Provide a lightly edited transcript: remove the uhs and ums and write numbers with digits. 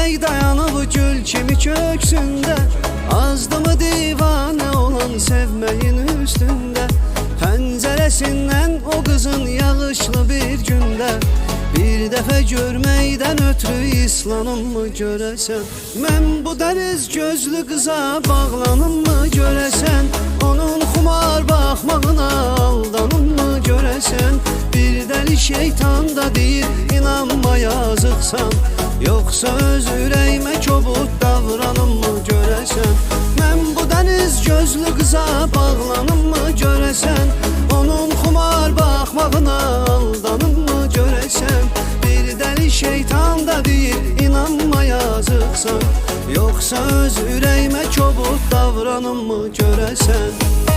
Ürək dayanıb gül kimi köksündə, azdı mı divanə olan sevməyin üstündə? Pəncərəsindən o qızın yağışlı bir gündə, bir dəfə görməkdən ötürü islanım mı görəsən? Mən bu dəniz gözlü qıza bağlanım mı görəsən? Onun xumar baxmağına aldanım mı görəsən? Bir dəli şeytan da deyir inanma yazıqsan, yoxsa öz ürəyimə kobud davranım mı görəsən? Mən bu dəniz gözlü qıza bağlanım mı görəsən? Onun xumar baxmağına aldanım mı görəsən? Bir dəli şeytan da deyir inanma yazıqsan, yoxsa öz ürəyimə kobud davranım mı görəsən?